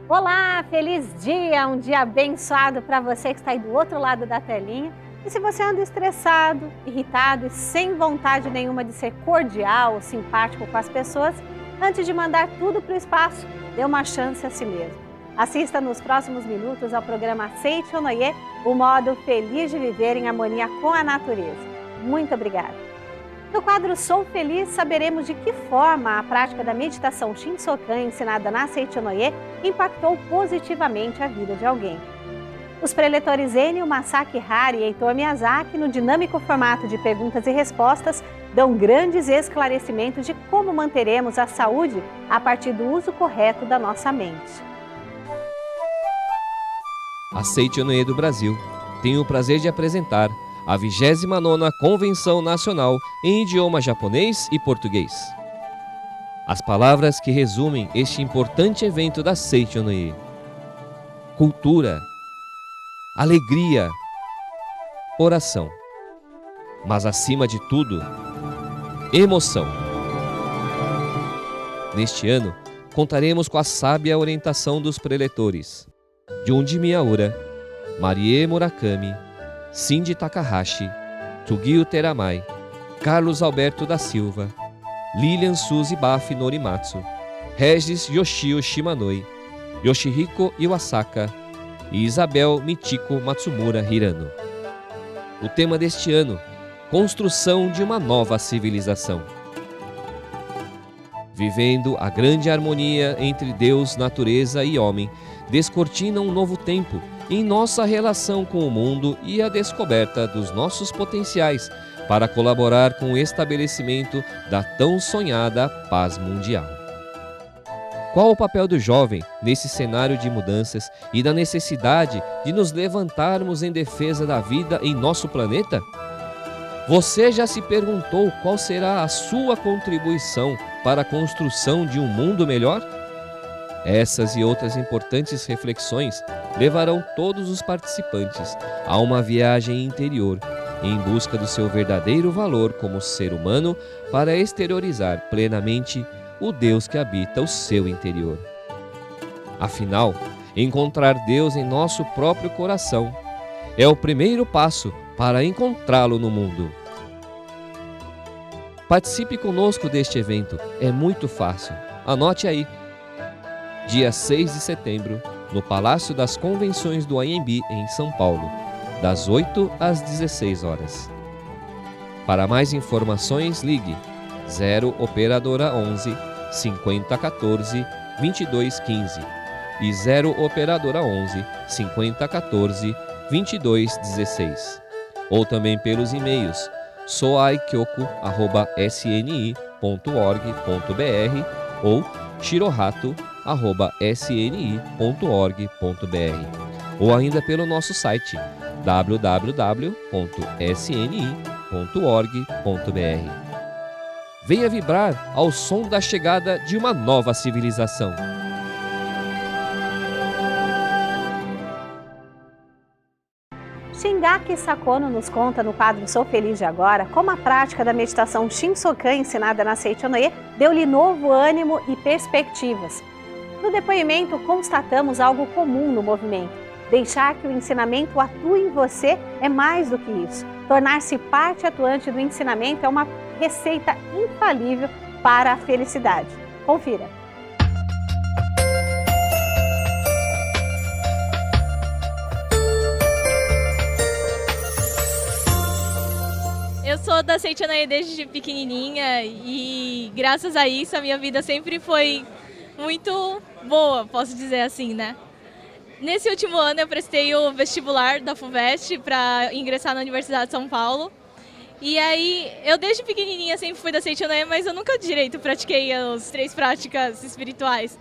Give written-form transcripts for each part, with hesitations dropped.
Olá, feliz dia, um dia abençoado para você que está aí do outro lado da telinha. E se você anda estressado, irritado e sem vontade nenhuma de ser cordial ou simpático com as pessoas, antes de mandar tudo para o espaço, dê uma chance a si mesmo. Assista nos próximos minutos ao programa Aceite ou Noie, o modo feliz de viver em harmonia com a natureza. Muito obrigada. No quadro Sou Feliz, saberemos de que forma a prática da meditação Shinsokan ensinada na Aceite ou Noie impactou positivamente a vida de alguém. Os preletores Ennio Masaaki Hari e Heitor Miyazaki, no dinâmico formato de perguntas e respostas, dão grandes esclarecimentos de como manteremos a saúde a partir do uso correto da nossa mente. Aceite ou Noie do Brasil. Tenho o prazer de apresentar a 29ª Convenção Nacional em idioma japonês e português. As palavras que resumem este importante evento da Aceite ou Noie: cultura, alegria, oração, mas acima de tudo, emoção. Neste ano, contaremos com a sábia orientação dos preletores Junji Miyaura, Marie Murakami, Cindy Takahashi, Tugio Teramai, Carlos Alberto da Silva, Lilian Suzy Baf Norimatsu, Regis Yoshio Shimanoi, Yoshihiko Iwasaka e Isabel Michiko Matsumura Hirano. O tema deste ano: construção de uma nova civilização. Vivendo a grande harmonia entre Deus, natureza e homem, descortina um novo tempo em nossa relação com o mundo e a descoberta dos nossos potenciais para colaborar com o estabelecimento da tão sonhada paz mundial. Qual o papel do jovem nesse cenário de mudanças e da necessidade de nos levantarmos em defesa da vida em nosso planeta? Você já se perguntou qual será a sua contribuição para a construção de um mundo melhor? Essas e outras importantes reflexões levarão todos os participantes a uma viagem interior em busca do seu verdadeiro valor como ser humano para exteriorizar plenamente o Deus que habita o seu interior. Afinal, encontrar Deus em nosso próprio coração é o primeiro passo para encontrá-lo no mundo. Participe conosco deste evento, é muito fácil. Anote aí. Dia 6 de setembro, no Palácio das Convenções do Anhembi, em São Paulo, das 8 às 16 horas. Para mais informações, ligue 0 Operadora 11 5014 2215 e 0 Operadora 11 5014 2216. Ou também pelos e-mails soaikyoku@sni.org.br ou shirohato@sni.org.br ou ainda pelo nosso site www.sni.org.br. Venha vibrar ao som da chegada de uma nova civilização. Shingaki Sakono nos conta no quadro Sou Feliz de Agora como a prática da meditação Shinsokan ensinada na Aceite ou Noie deu-lhe novo ânimo e perspectivas. No depoimento, constatamos algo comum no movimento: deixar que o ensinamento atue em você é mais do que isso. Tornar-se parte atuante do ensinamento é uma receita infalível para a felicidade. Confira. Eu sou da Aceite ou Noie desde pequenininha e graças a isso a minha vida sempre foi muito boa, posso dizer assim, né? Nesse último ano eu prestei o vestibular da FUVEST para ingressar na Universidade de São Paulo. E aí, eu desde pequenininha sempre fui da Aceite ou Noie, mas eu nunca direito pratiquei as 3 práticas espirituais.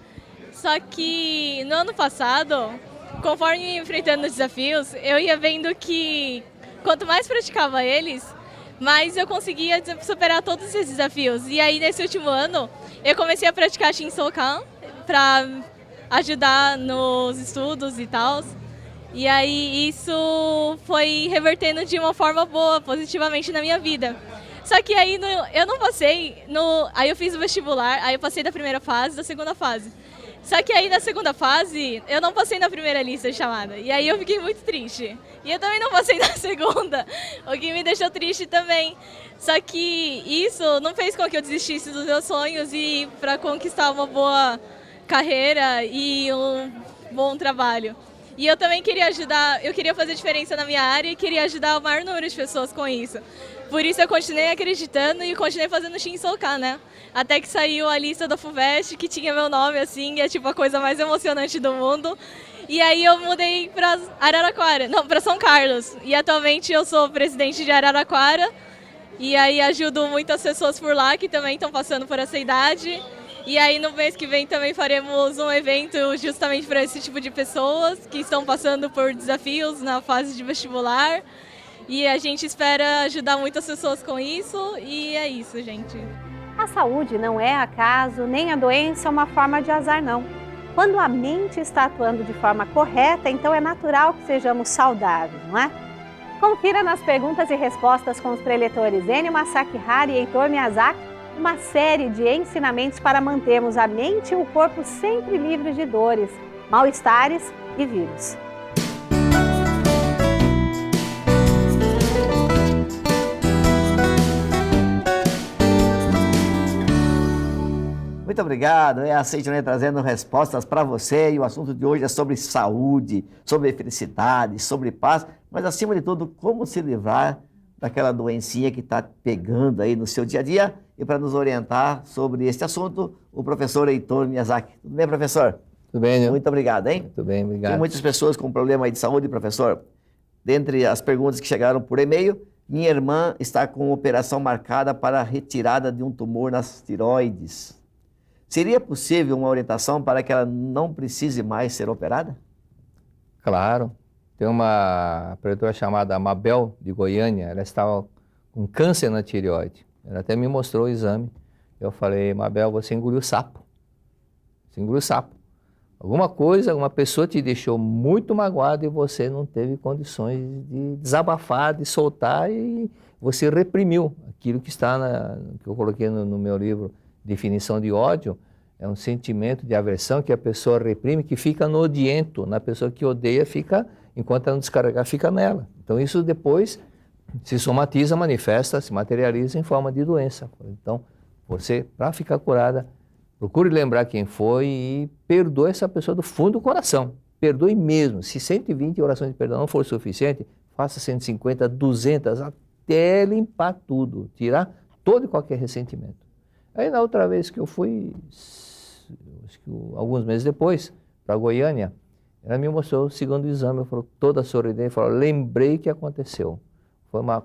Só que no ano passado, conforme ia enfrentando os desafios, eu ia vendo que quanto mais praticava eles, mais eu conseguia superar todos esses desafios. E aí, nesse último ano, eu comecei a praticar Shinsokan para ajudar nos estudos e tal. E aí isso foi revertendo de uma forma boa, positivamente na minha vida. Só que aí eu não passei, aí eu fiz o vestibular, aí eu passei da primeira fase, da segunda fase. Só que aí na segunda fase, eu não passei na primeira lista de chamada. E aí eu fiquei muito triste. E eu também não passei na segunda, o que me deixou triste também. Só que isso não fez com que eu desistisse dos meus sonhos e para conquistar uma boa carreira e um bom trabalho. E eu também queria ajudar, eu queria fazer diferença na minha área e queria ajudar o maior número de pessoas com isso. Por isso eu continuei acreditando e continuei fazendo Shin Soka, né? Até que saiu a lista da FUVEST, que tinha meu nome, assim, e é tipo a coisa mais emocionante do mundo. E aí eu mudei para Araraquara, não, para São Carlos. E atualmente eu sou presidente de Araraquara. E aí ajudo muitas pessoas por lá que também estão passando por essa idade. E aí no mês que vem também faremos um evento justamente para esse tipo de pessoas que estão passando por desafios na fase de vestibular. E a gente espera ajudar muitas pessoas com isso e é isso, gente. A saúde não é acaso, nem a doença é uma forma de azar, não. Quando a mente está atuando de forma correta, então é natural que sejamos saudáveis, não é? Confira nas perguntas e respostas com os preletores Ennio Masakihara e Heitor Miyazaki uma série de ensinamentos para mantermos a mente e o corpo sempre livres de dores, mal-estares e vírus. Muito obrigado, é a Seitonê trazendo respostas para você e o assunto de hoje é sobre saúde, sobre felicidade, sobre paz, mas acima de tudo, como se livrar daquela doencinha que está pegando aí no seu dia a dia. E para nos orientar sobre este assunto, o professor Heitor Miyazaki. Tudo bem, professor? Tudo bem, né? Muito obrigado, hein? Muito bem, obrigado. Tem muitas pessoas com problema aí de saúde, professor. Dentre as perguntas que chegaram por e-mail, minha irmã está com operação marcada para a retirada de um tumor nas tireoides. Seria possível uma orientação para que ela não precise mais ser operada? Claro. Tem uma operadora chamada Mabel, de Goiânia, ela estava com câncer na tireoide. Ela até me mostrou o exame. Eu falei, Mabel, você engoliu sapo. Você engoliu sapo. Alguma coisa, alguma pessoa te deixou muito magoado e você não teve condições de desabafar, de soltar e você reprimiu aquilo que está que eu coloquei no meu livro, Definição de Ódio. É um sentimento de aversão que a pessoa reprime, que fica no odiento. Na pessoa que odeia, fica, enquanto ela não descarregar, fica nela. Então isso depois se somatiza, manifesta, se materializa em forma de doença. Então, você, para ficar curada, procure lembrar quem foi e perdoe essa pessoa do fundo do coração. Perdoe mesmo. Se 120 orações de perdão não for suficiente, faça 150, 200, até limpar tudo, tirar todo e qualquer ressentimento. Aí, na outra vez que eu fui, acho que alguns meses depois, para Goiânia, ela me mostrou o segundo exame, eu falei, toda sorridente, falou, lembrei que aconteceu. Foi uma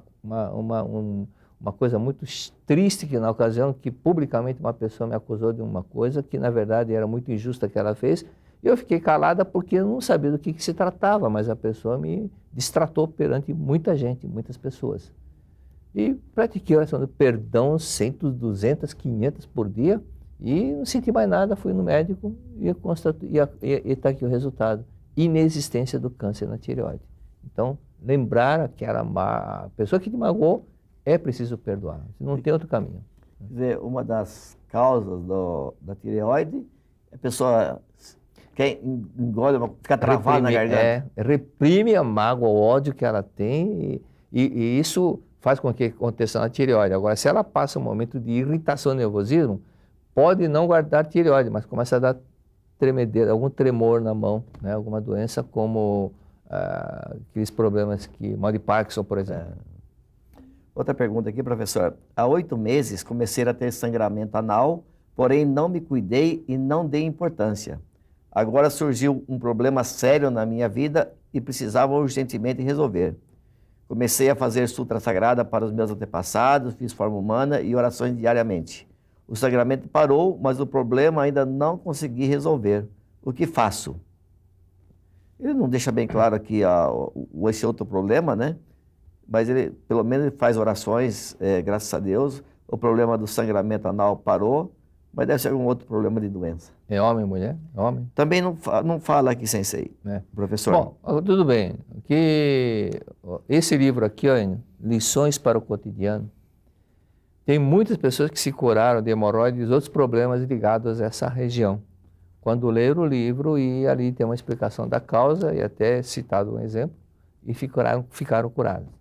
coisa muito triste que na ocasião que publicamente uma pessoa me acusou de uma coisa que na verdade era muito injusta que ela fez. E eu fiquei calada porque eu não sabia do que se tratava, mas a pessoa me destratou perante muita gente, muitas pessoas. E pratiquei a oração do perdão 100, 200, 500 por dia e não senti mais nada, fui no médico e está aqui o resultado, inexistência do câncer na tireoide. Então, lembrar que era a pessoa que te magoou, é preciso perdoar, não tem outro caminho. Quer dizer, uma das causas da tireoide, a pessoa quer engole, fica travada na garganta. Reprime a mágoa, o ódio que ela tem e isso faz com que aconteça na tireoide. Agora, se ela passa um momento de irritação, nervosismo, pode não guardar tireoide, mas começa a dar tremedeira, algum tremor na mão, né? Alguma doença como aqueles problemas mal de Parkinson, por exemplo. Outra pergunta aqui, professor. Há 8 meses comecei a ter sangramento anal, porém não me cuidei e não dei importância. Agora surgiu um problema sério na minha vida e precisava urgentemente resolver. Comecei a fazer sutra sagrada para os meus antepassados, fiz forma humana e orações diariamente. O sangramento parou, mas o problema ainda não consegui resolver. O que faço? Ele não deixa bem claro aqui esse outro problema, né? Mas ele, pelo menos, ele faz orações, graças a Deus. O problema do sangramento anal parou, mas deve ser algum outro problema de doença. É homem, mulher? É homem? Também não fala aqui, sensei, professor. Bom, tudo bem. Esse livro aqui, ó, Lições para o Cotidiano, tem muitas pessoas que se curaram de hemorroides e outros problemas ligados a essa região. quando ler o livro e ali tem uma explicação da causa e até citado um exemplo, e ficaram curadas.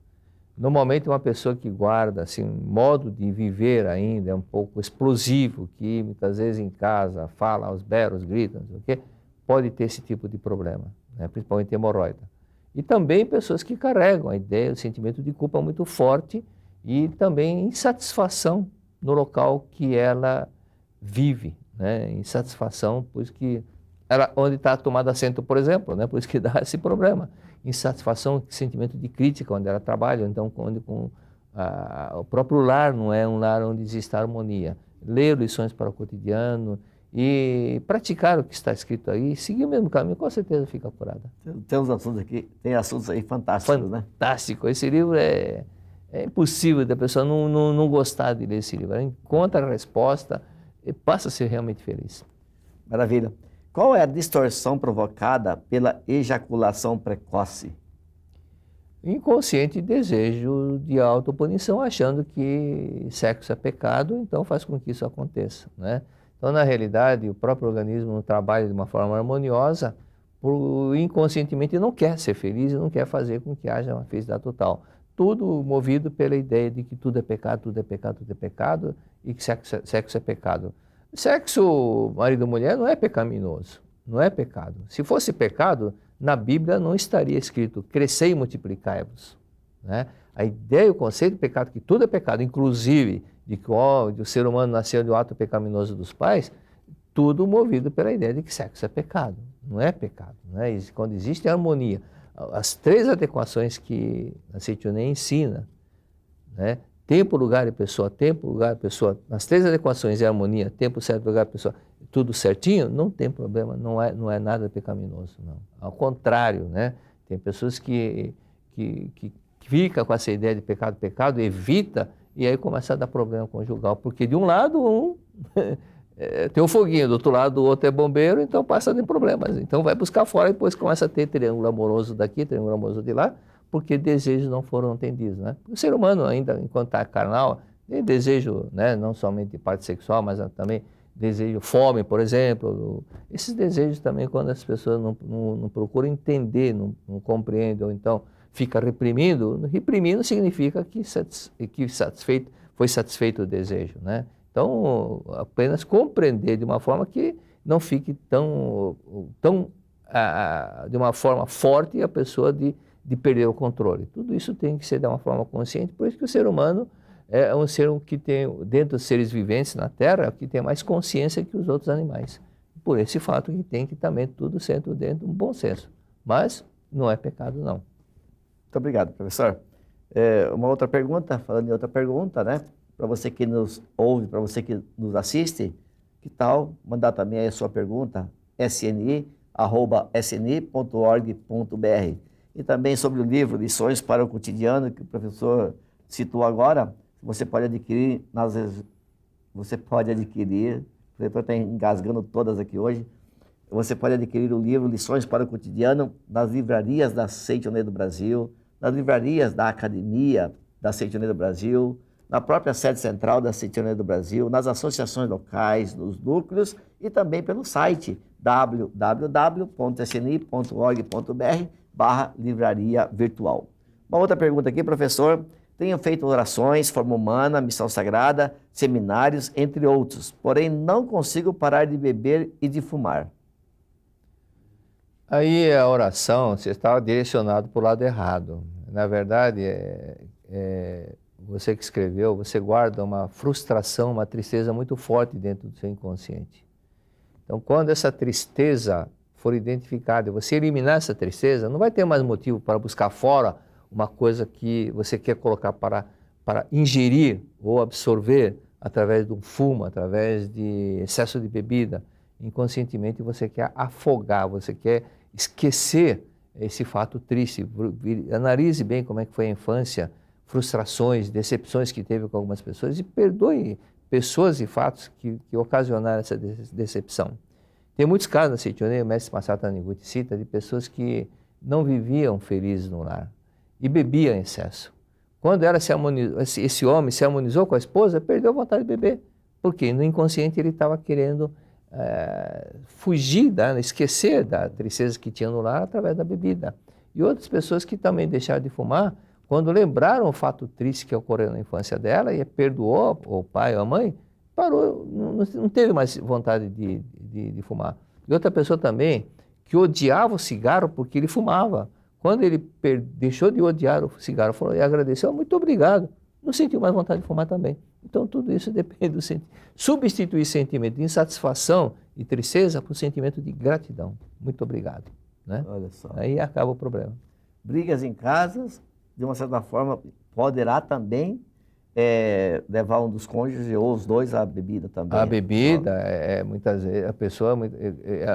Normalmente uma pessoa que guarda assim, um modo de viver ainda um pouco explosivo, que muitas vezes em casa fala aos berros, grita, não sei o quê, pode ter esse tipo de problema, né? Principalmente hemorroida. E também pessoas que carregam a ideia, o sentimento de culpa muito forte e também insatisfação no local que ela vive, né? Insatisfação, pois que ela, onde está a tomada assento, por exemplo, né? Por isso que dá esse problema. Insatisfação, sentimento de crítica onde ela trabalha, então onde o próprio lar não é um lar onde existe harmonia. Ler lições para o cotidiano e praticar o que está escrito aí, seguir o mesmo caminho, com certeza fica curada. Tem uns assuntos aqui, tem assuntos aí fantásticos, né? Fantástico. Esse livro é impossível da pessoa não gostar de ler esse livro. Ela encontra a resposta e passa a ser realmente feliz. Maravilha. Qual é a distorção provocada pela ejaculação precoce? Inconsciente desejo de autopunição, achando que sexo é pecado, então faz com que isso aconteça, né? Então, na realidade, o próprio organismo não trabalha de uma forma harmoniosa, inconscientemente não quer ser feliz e não quer fazer com que haja uma felicidade total. Tudo movido pela ideia de que tudo é pecado, tudo é pecado, tudo é pecado e que sexo é pecado. Sexo, marido e mulher, não é pecaminoso, não é pecado. Se fosse pecado, na Bíblia não estaria escrito crescei e multiplicai-vos, né? A ideia e o conceito de pecado, que tudo é pecado, inclusive de que o ser humano nasceu do ato pecaminoso dos pais, tudo movido pela ideia de que sexo é pecado, não é pecado, né? E quando existe harmonia, as 3 adequações que a Seitonê ensina, né? Tempo, lugar e pessoa, tempo, lugar e pessoa, nas 3 adequações e harmonia, tempo, certo, lugar e pessoa, tudo certinho, não tem problema, não é nada pecaminoso, não. Ao contrário, né? Tem pessoas que ficam com essa ideia de pecado, evita, e aí começa a dar problema conjugal, porque de um lado tem um foguinho, do outro lado o outro é bombeiro, então passa de problemas. Então vai buscar fora e depois começa a ter triângulo amoroso daqui, triângulo amoroso de lá, porque desejos não foram atendidos, né? O ser humano ainda, enquanto está carnal, tem desejo, né? Não somente de parte sexual, mas também desejo, fome, por exemplo. Esses desejos também, quando as pessoas não procuram entender, não compreendem, ou então fica reprimindo significa que foi satisfeito o desejo, né? Então, apenas compreender de uma forma que não fique de uma forma forte a pessoa de perder o controle. Tudo isso tem que ser de uma forma consciente, por isso que o ser humano é um ser que tem, dentro dos seres viventes na Terra, que tem mais consciência que os outros animais. Por esse fato que tem que também tudo ser dentro de um bom senso. Mas não é pecado, não. Muito obrigado, professor. Uma outra pergunta, falando em outra pergunta, né? Para você que nos ouve, para você que nos assiste, que tal mandar também aí a sua pergunta, sni@sni.org.br. E também sobre o livro Lições para o Cotidiano, que o professor citou agora, você pode adquirir, o professor está engasgando todas aqui hoje, você pode adquirir o livro Lições para o Cotidiano nas livrarias da Seitonê do Brasil, nas livrarias da Academia da Seitonê do Brasil, na própria sede central da Seitonê do Brasil, nas associações locais, nos núcleos e também pelo site www.sni.org.br/livraria virtual. Uma outra pergunta aqui, professor. Tenho feito orações, forma humana, missão sagrada, seminários, entre outros, porém não consigo parar de beber e de fumar. Aí a oração, você estava direcionado para o lado errado. Na verdade, você que escreveu, você guarda uma frustração, uma tristeza muito forte dentro do seu inconsciente. Então, quando essa tristeza for identificada e você eliminar essa tristeza, não vai ter mais motivo para buscar fora uma coisa que você quer colocar para ingerir ou absorver através do fumo, através de excesso de bebida. Inconscientemente você quer afogar, você quer esquecer esse fato triste. Analise bem como é que foi a infância, frustrações, decepções que teve com algumas pessoas e perdoe pessoas e fatos que ocasionaram essa decepção. Tem muitos casos na Seitonê, o mestre Masato Taniguchi cita, de pessoas que não viviam felizes no lar e bebiam em excesso. Quando esse homem se harmonizou com a esposa, perdeu a vontade de beber. Por quê? No inconsciente ele estava querendo fugir, esquecer da tristeza que tinha no lar através da bebida. E outras pessoas que também deixaram de fumar, quando lembraram o fato triste que ocorreu na infância dela e perdoou o pai ou a mãe, parou, não teve mais vontade de fumar. E outra pessoa também que odiava o cigarro porque ele fumava. Quando ele deixou de odiar o cigarro, falou e agradeceu, muito obrigado, não sentiu mais vontade de fumar também. Então tudo isso depende do sentimento. Substituir sentimento de insatisfação e tristeza por sentimento de gratidão. Muito obrigado. Né? Olha só. Aí acaba o problema. Brigas em casas, de uma certa forma, poderá também levar um dos cônjuges ou os dois à bebida também. A bebida, muitas vezes, a pessoa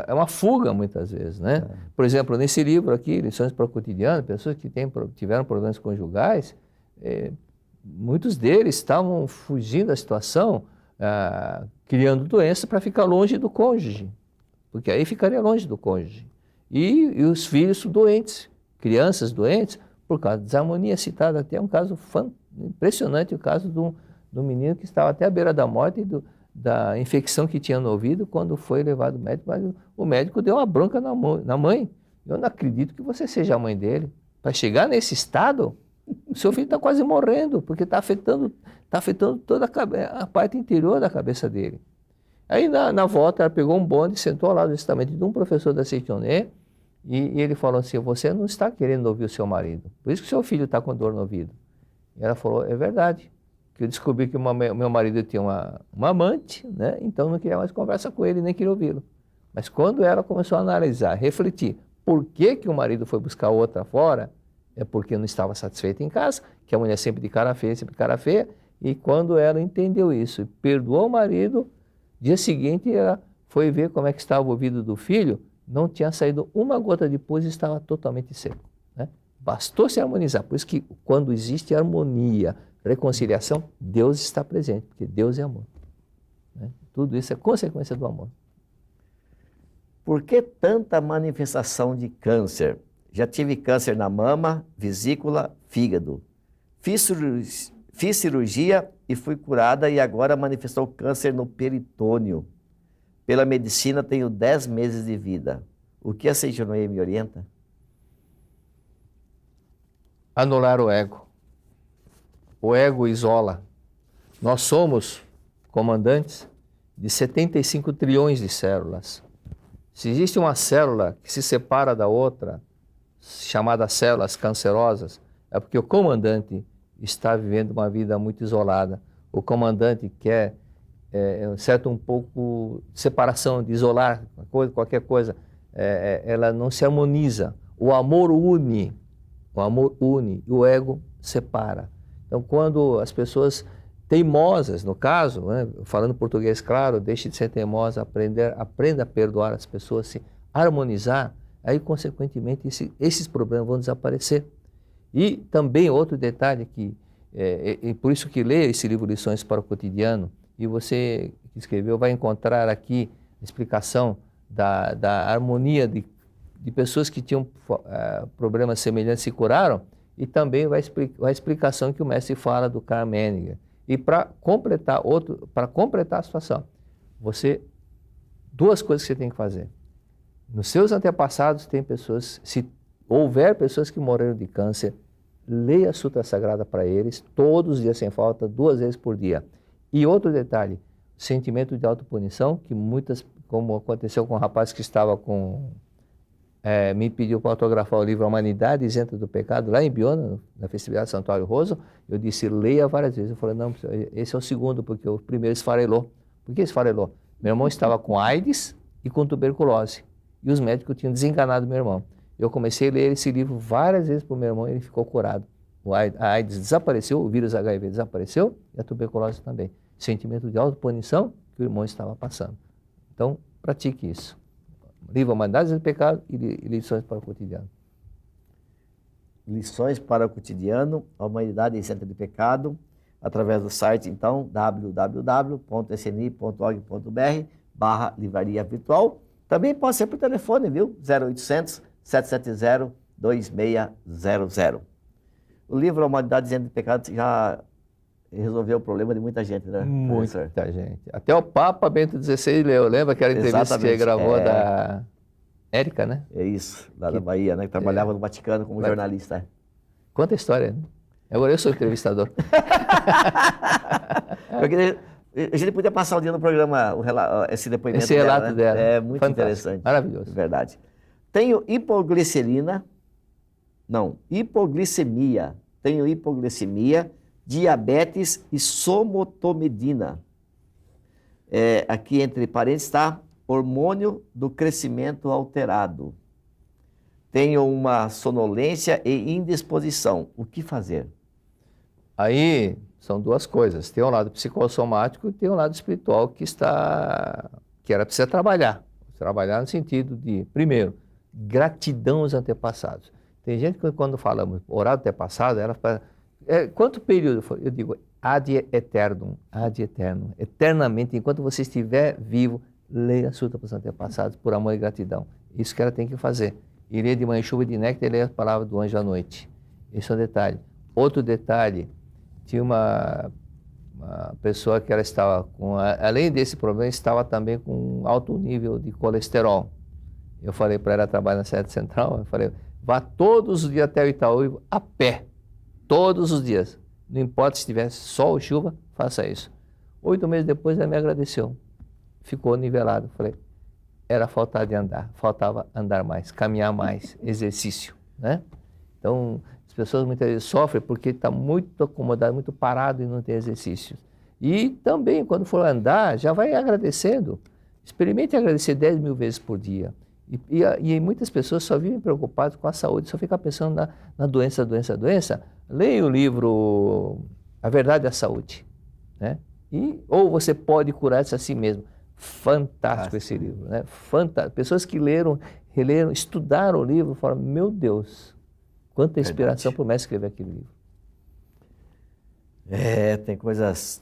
é uma fuga muitas vezes, né? Por exemplo, nesse livro aqui, Lições para o Cotidiano, pessoas que tiveram problemas conjugais, muitos deles estavam fugindo da situação, criando doença para ficar longe do cônjuge, porque aí ficaria longe do cônjuge. E os filhos doentes, crianças doentes, por causa da desarmonia citada. Até um caso impressionante, o caso do menino que estava até à beira da morte e da infecção que tinha no ouvido quando foi levado ao médico, mas o médico deu uma bronca na mãe. Eu não acredito que você seja a mãe dele. Para chegar nesse estado, o seu filho está quase morrendo, porque está afetando toda a parte interior da cabeça dele. Aí na volta ela pegou um bonde, sentou ao lado justamente de um professor da Seitoné, e ele falou assim, você não está querendo ouvir o seu marido, por isso que o seu filho está com dor no ouvido. E ela falou, é verdade, que eu descobri que o meu marido tinha uma amante, né? Então não queria mais conversa com ele, nem queria ouvi-lo. Mas quando ela começou a analisar, refletir, por que o marido foi buscar outra fora, é porque não estava satisfeito em casa, que a mulher sempre de cara feia, e quando ela entendeu isso e perdoou o marido, dia seguinte ela foi ver como é que estava o ouvido do filho, não tinha saído uma gota de pus e estava totalmente seco. Né? Bastou se harmonizar. Por isso que quando existe harmonia, reconciliação, Deus está presente, porque Deus é amor. Né? Tudo isso é consequência do amor. Por que tanta manifestação de câncer? Já tive câncer na mama, vesícula, fígado. Fiz cirurgia e fui curada e agora manifestou câncer no peritônio. Pela medicina tenho 10 meses de vida. O que a Seitoné me orienta? Anular o ego. O ego isola. Nós somos comandantes de 75 trilhões de células. Se existe uma célula que se separa da outra, chamada células cancerosas, é porque o comandante está vivendo uma vida muito isolada. O comandante quer um pouco de separação, de isolar qualquer coisa. Ela não se harmoniza. O amor une, e o ego separa. Então, quando as pessoas teimosas, no caso, né, falando português claro, deixe de ser teimosa, aprenda a perdoar as pessoas, se harmonizar, aí, consequentemente, esses problemas vão desaparecer. E também outro detalhe que, por isso que leia esse livro Lições para o Cotidiano, e você que escreveu vai encontrar aqui a explicação da harmonia de pessoas que tinham problemas semelhantes se curaram, e também a explicação que o mestre fala do Karl Menninger. E para completar a situação, duas coisas que você tem que fazer. Nos seus antepassados tem pessoas, se houver pessoas que morreram de câncer, leia a Sutra Sagrada para eles, todos os dias sem falta, 2 vezes por dia. E outro detalhe, sentimento de autopunição, que como aconteceu com um rapaz que estava me pediu para autografar o livro A Humanidade Isenta do Pecado, lá em Biona, na festividade de Santuário Roso, eu disse, leia várias vezes. Eu falei, não, esse é o segundo, porque o primeiro esfarelou. Por que esfarelou? Meu irmão estava com AIDS e com tuberculose, e os médicos tinham desenganado meu irmão. Eu comecei a ler esse livro várias vezes para o meu irmão e ele ficou curado. A AIDS desapareceu, o vírus HIV desapareceu e a tuberculose também. Sentimento de autopunição que o irmão estava passando. Então, pratique isso. Livro Humanidades do Pecado e Lições para o Cotidiano. Lições para o Cotidiano, a Humanidade Isenta de Pecado, através do site, então, www.sni.org.br/livraria virtual. Também pode ser por telefone, viu? 0800 770 2600. O livro A Humanidade Isenta de Pecado já resolveu o problema de muita gente, né, professor? Muita gente. Até o Papa Bento XVI leu. Lembra aquela entrevista que ele gravou da Érica, né? É isso, lá da Bahia, né? Que trabalhava no Vaticano como jornalista. Conta a história, né? Agora eu sou entrevistador. A gente podia passar o dia no programa, esse depoimento Esse relato dela. dela. É muito Fantástico. interessante. Maravilhoso. Verdade. Tenho hipoglicemia. Tenho hipoglicemia, diabetes e somotomedina. Aqui entre parênteses está hormônio do crescimento alterado. Tenho uma sonolência e indisposição. O que fazer? Aí são duas coisas. Tem um lado psicossomático e tem um lado espiritual que ela precisa trabalhar. Trabalhar no sentido de, primeiro, gratidão aos antepassados. Tem gente que quando falamos orar antepassado, ela fala, quanto período foi? Eu digo, ad eternum, eternamente, enquanto você estiver vivo, leia a súplica para os antepassados por amor e gratidão. Isso que ela tem que fazer. E ler de manhã chuva de néctar e ler a palavra do anjo à noite. Esse é um detalhe. Outro detalhe, tinha uma pessoa que ela estava com, além desse problema, estava também com um alto nível de colesterol. Eu falei para ela, trabalhar na sede central, eu falei, vá todos os dias até o Itaú a pé, todos os dias. Não importa se tivesse sol ou chuva, faça isso. 8 meses depois ela me agradeceu, ficou nivelado. Falei, era faltava andar mais, caminhar mais, exercício, né? Então, as pessoas muitas vezes sofrem porque está muito acomodado, muito parado e não tem exercícios. E também, quando for andar, já vai agradecendo. Experimente agradecer 10 mil vezes por dia. E muitas pessoas só vivem preocupadas com a saúde, só ficam pensando na doença. Leia o livro A Verdade da Saúde, né? Ou você pode curar-se a si mesmo. Fantástico esse livro, né? Fantástico. Pessoas que releram, estudaram o livro, falam, meu Deus, quanta inspiração para o mestre escrever aquele livro. Tem coisas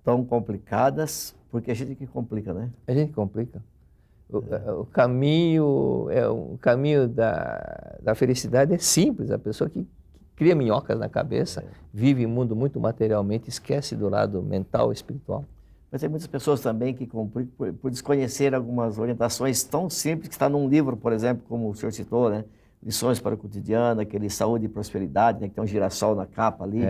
tão complicadas, porque a gente que complica, né? A gente complica. O caminho da felicidade é simples. A pessoa que cria minhocas na cabeça, vive um mundo muito materialmente, esquece do lado mental e espiritual. Mas tem muitas pessoas também que complicam por desconhecer algumas orientações tão simples que está num livro, por exemplo, como o senhor citou, né? Lições para o cotidiano, aquele Saúde e Prosperidade, né? Que tem um girassol na capa ali.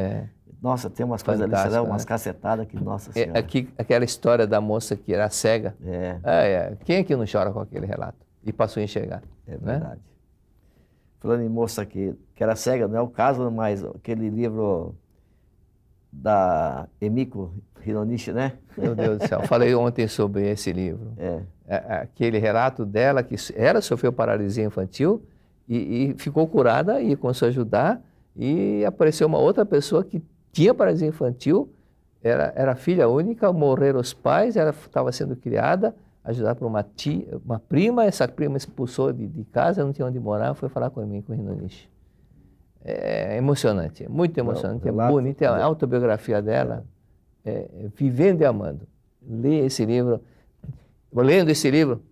Nossa, tem umas coisas ali, você umas cacetadas que, nossa senhora. Aquela história da moça que era cega. Quem aqui não chora com aquele relato? E passou a enxergar. É verdade. Né? Falando em moça que era cega, não é o caso, mas aquele livro da Emiko Hironishi, né? Meu Deus do céu, falei ontem sobre esse livro. Aquele relato dela, que ela sofreu paralisia infantil e ficou curada e começou a ajudar, e apareceu uma outra pessoa que tinha paralisia infantil, era filha única, morreram os pais, ela estava sendo criada, ajudada por uma prima, essa prima expulsou de casa, não tinha onde morar, foi falar comigo, com o Hironishi. É emocionante, muito emocionante, é bonita, a autobiografia dela, Vivendo e Amando. Lê esse livro, lendo esse livro,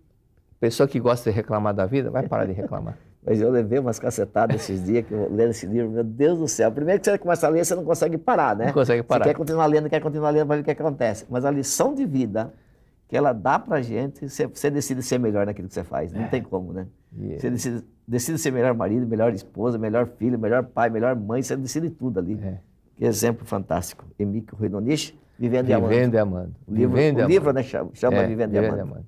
pessoa que gosta de reclamar da vida, vai parar de reclamar. Mas eu levei umas cacetadas esses dias que eu lendo esse livro, meu Deus do céu. Primeiro que você começa a ler, você não consegue parar, né? Não consegue parar. Você quer continuar lendo, vai ver o que acontece. Mas a lição de vida que ela dá pra gente, você decide ser melhor naquilo que você faz. Não tem como, né? Você decide ser melhor marido, melhor esposa, melhor filho, melhor pai, melhor mãe, você decide tudo ali. Que exemplo fantástico. Emiko Hironishi, Vivendo e Amando. Vivendo e Amando. O livro, né, chama Vivendo e Amando.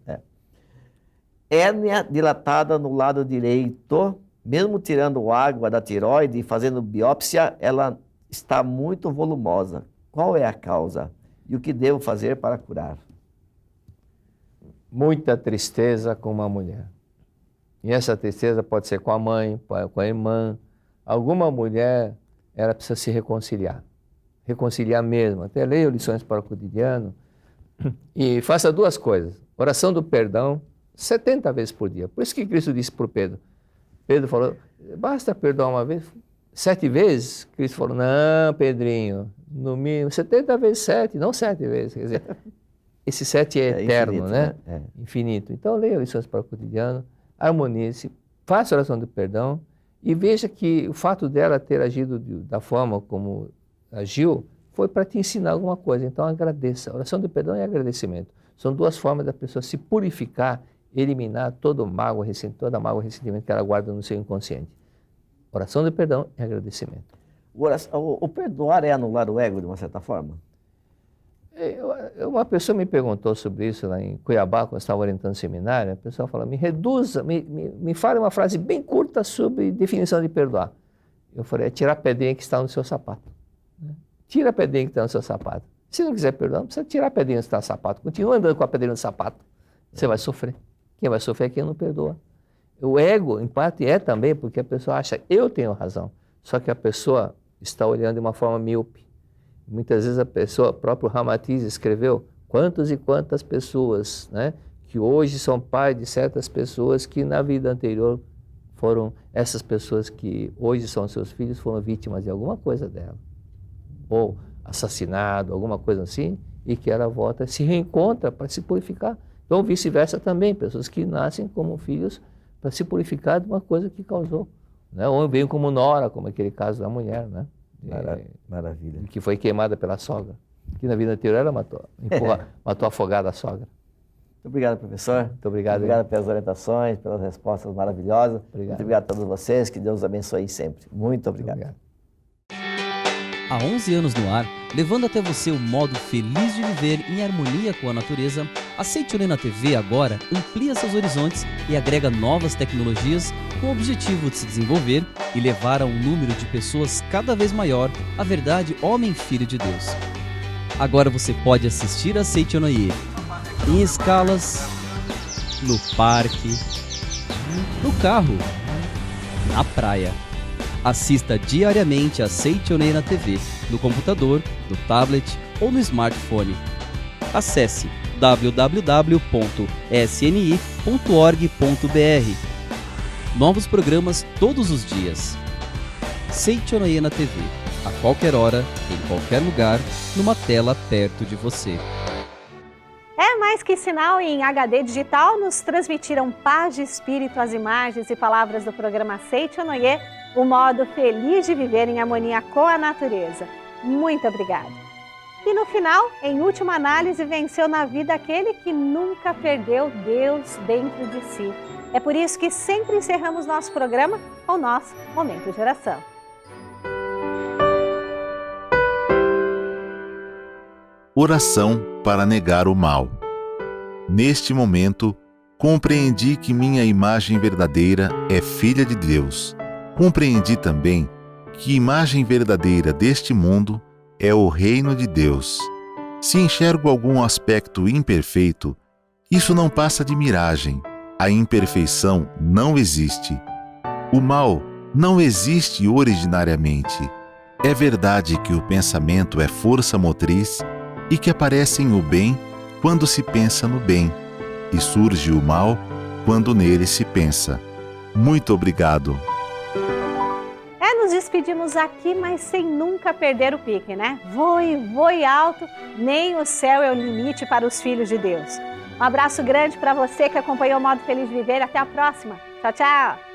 Hérnia dilatada no lado direito, mesmo tirando água da tireoide e fazendo biópsia, ela está muito volumosa. Qual é a causa? E o que devo fazer para curar? Muita tristeza com uma mulher. E essa tristeza pode ser com a mãe, com a irmã. Alguma mulher, ela precisa se reconciliar. Reconciliar mesmo. Até leia Lições para o Cotidiano e faça duas coisas. Oração do perdão, 70 vezes por dia. Por isso que Cristo disse para o Pedro. Pedro falou, basta perdoar uma vez. 7 vezes? Cristo falou, não, Pedrinho, no mínimo 70 vezes 7, não 7 vezes. Quer dizer, esse 7 é eterno, infinito, né? Infinito. Então, leia Lições para o Cotidiano, harmonize, faça a oração do perdão e veja que o fato dela ter agido da forma como agiu foi para te ensinar alguma coisa. Então agradeça. Oração de perdão e agradecimento. São duas formas da pessoa se purificar, eliminar toda mágoa, toda mágoa e ressentimento que ela guarda no seu inconsciente. Oração de perdão e agradecimento. O perdoar é anular o ego de uma certa forma? Uma pessoa me perguntou sobre isso lá em Cuiabá, quando eu estava orientando seminário. A pessoa falou, me fale uma frase bem curta sobre definição de perdoar. Eu falei, é tirar a pedrinha que está no seu sapato. Tira a pedrinha que está no seu sapato. Se não quiser perdoar, não precisa tirar a pedrinha que está no sapato. Continua andando com a pedrinha no sapato. Você vai sofrer. Quem vai sofrer é quem não perdoa. O ego, em parte, é também porque a pessoa acha, eu tenho razão. Só que a pessoa está olhando de uma forma míope. Muitas vezes o próprio Ramatiz escreveu quantas e quantas pessoas, né, que hoje são pais de certas pessoas que na vida anterior foram essas pessoas que hoje são seus filhos, foram vítimas de alguma coisa dela. Ou assassinado, alguma coisa assim, e que ela volta, se reencontra para se purificar. Então, vice-versa também, pessoas que nascem como filhos para se purificar de uma coisa que causou. Né? Ou veio como nora, como aquele caso da mulher, né? Maravilha. Que foi queimada pela sogra. Que na vida anterior ela matou afogada a sogra. Muito obrigado, professor. Muito obrigado. Obrigado pelas orientações, pelas respostas maravilhosas. Obrigado. Muito obrigado a todos vocês. Que Deus abençoe sempre. Muito obrigado. Há 11 anos no ar, levando até você o modo feliz de viver em harmonia com a natureza, a Seitonena TV agora amplia seus horizontes e agrega novas tecnologias com o objetivo de se desenvolver e levar a um número de pessoas cada vez maior a verdade homem-filho de Deus. Agora você pode assistir a Seitonena em escalas, no parque, no carro, na praia. Assista diariamente a Seitonena TV no computador, no tablet ou no smartphone. Acesse www.sni.org.br. Novos programas todos os dias. Seitonena TV, a qualquer hora, em qualquer lugar, numa tela perto de você. É mais que sinal em HD digital, nos transmitiram paz de espírito as imagens e palavras do programa Seitonena, o modo feliz de viver em harmonia com a natureza. Muito obrigada. E no final, em última análise, venceu na vida aquele que nunca perdeu Deus dentro de si. É por isso que sempre encerramos nosso programa com o nosso Momento de Oração. Oração para negar o mal. Neste momento, compreendi que minha imagem verdadeira é filha de Deus. Compreendi também que imagem verdadeira deste mundo é o reino de Deus. Se enxergo algum aspecto imperfeito, isso não passa de miragem. A imperfeição não existe. O mal não existe originariamente. É verdade que o pensamento é força motriz e que aparecem o bem quando se pensa no bem, e surge o mal quando nele se pensa. Muito obrigado. Nos despedimos aqui, mas sem nunca perder o pique, né? Voe alto, nem o céu é o limite para os filhos de Deus. Um abraço grande para você que acompanhou o Modo Feliz de Viver. Até a próxima. Tchau, tchau.